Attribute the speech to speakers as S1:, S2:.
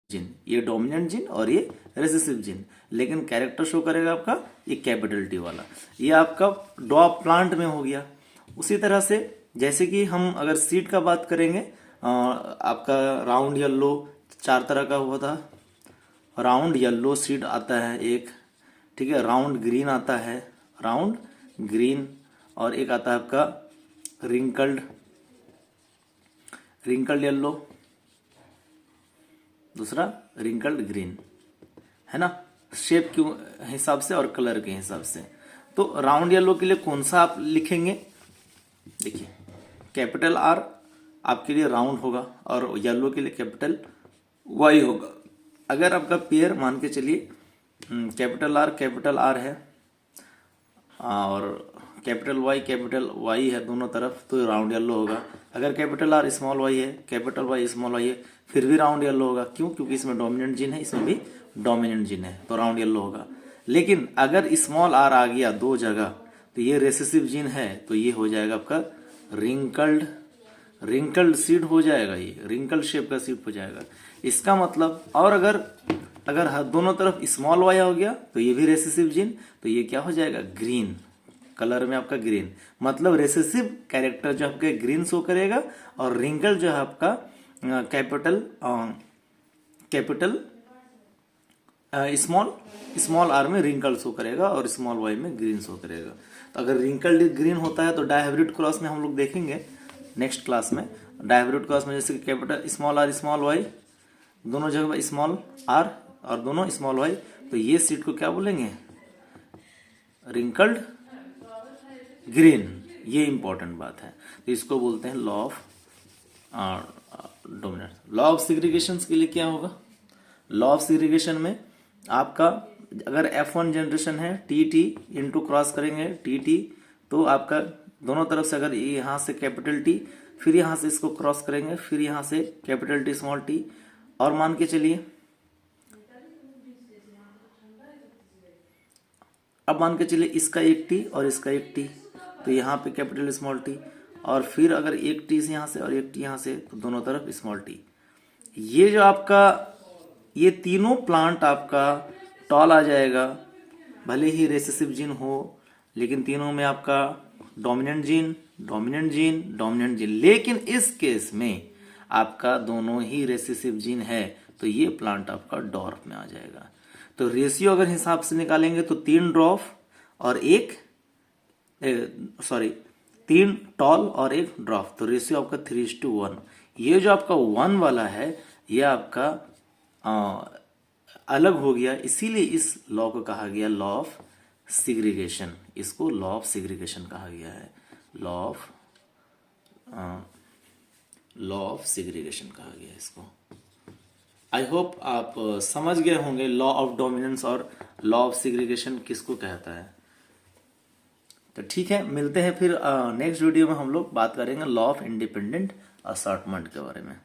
S1: Gene, ये dominant gene और ये रेसेसिव जीन, लेकिन कैरेक्टर शो करेगा आपका ये कैपिटल टी वाला। ये आपका ड्रॉप प्लांट में हो गया। उसी तरह से जैसे कि हम अगर सीड का बात करेंगे, आपका राउंड येलो 4 तरह का हुआ था। राउंड येलो सीड आता है एक, ठीक है। राउंड ग्रीन आता है, राउंड ग्रीन, और एक आता है आपका रिंकल्ड येलो, दूसरा रिंकल्ड ग्रीन, है ना, शेप के हिसाब से और कलर के हिसाब से। तो राउंड येलो के लिए कौन सा आप लिखेंगे? देखिए, कैपिटल आर आपके लिए राउंड होगा और येलो के लिए कैपिटल वाई होगा। अगर आपका पेयर मान के चलिए कैपिटल आर है और कैपिटल वाई है दोनों तरफ, तो राउंड येलो होगा। अगर कैपिटल आर स्मॉल वाई है, कैपिटल वाई स्मॉल वाई है, फिर भी राउंड येलो होगा। क्यों? क्योंकि इसमें डोमिनेंट जीन है, इसमें भी डोमिनेंट जीन है, तो राउंड येलो होगा। लेकिन अगर स्मॉल आर आ गया 2 जगह, तो ये रेसेसिव जीन है, तो ये हो जाएगा आपका रिंकल्ड सीड हो जाएगा, ये रिंकल्ड शेप का सीड हो जाएगा। इसका मतलब, और अगर दोनों तरफ स्मॉल वाई हो गया तो ये भी रेसेसिव जीन, तो ये क्या हो जाएगा? ग्रीन कलर में आपका ग्रीन, मतलब रेसेसिव कैरेक्टर जो आपके ग्रीन शो करेगा, और रिंकल जो है आपका कैपिटल स्मॉल आर में रिंकल शो करेगा और स्मॉल वाई में ग्रीन शो करेगा। तो अगर रिंकल ग्रीन होता है तो डायहाइब्रिड क्रॉस में हम लोग देखेंगे नेक्स्ट क्लास में। डायहाइब्रिड क्रॉस में जैसे capital small R small Y, दोनों जगह स्मॉल आर और दोनों स्मॉल वाई, तो ये सीड को क्या बोलेंगे? Wrinkled green. ये इंपॉर्टेंट बात है, तो इसको बोलते हैं law of dominance. Law of segregation के लिए क्या होगा? लॉ ऑफ सेग्रीगेशन में आपका अगर F1 जनरेशन है, टी इंटू क्रॉस करेंगे टी, तो आपका दोनों तरफ से अगर यहां से कैपिटल टी, फिर यहां से इसको क्रॉस करेंगे, फिर यहां से कैपिटल टी स्मॉल टी, और मान के चलिए इसका एक टी और इसका एक टी, तो यहाँ पे कैपिटल स्मॉल टी, और फिर अगर एक टी से यहाँ से और एक टी यहाँ से, तो दोनों तरफ स्मॉल टी। ये जो आपका ये तीनों प्लांट आपका टॉल आ जाएगा, भले ही रेसेसिव जीन हो, लेकिन तीनों में आपका डोमिनेंट जीन। लेकिन इस केस में आपका दोनों ही रेसेसिव जीन है, तो ये प्लांट आपका डॉर्फ में आ जाएगा। तो रेशियो अगर हिसाब से निकालेंगे तो 3 ड्रॉफ और 3 टॉल और 1 ड्रॉफ, तो रेशियो आपका 3:1। ये जो आपका 1 वाला है, ये आपका अलग हो गया, इसीलिए इस लॉ को कहा गया लॉ ऑफ सेग्रीगेशन। इसको लॉ ऑफ सेग्रीगेशन कहा गया है, लॉ ऑफ सेग्रीगेशन कहा गया है इसको। आई होप आप समझ गए होंगे लॉ ऑफ डोमिनेंस और लॉ ऑफ सेग्रीगेशन किसको कहता है। तो ठीक है, मिलते हैं फिर नेक्स्ट वीडियो में। हम लोग बात करेंगे लॉ ऑफ इंडिपेंडेंट असॉर्टमेंट के बारे में।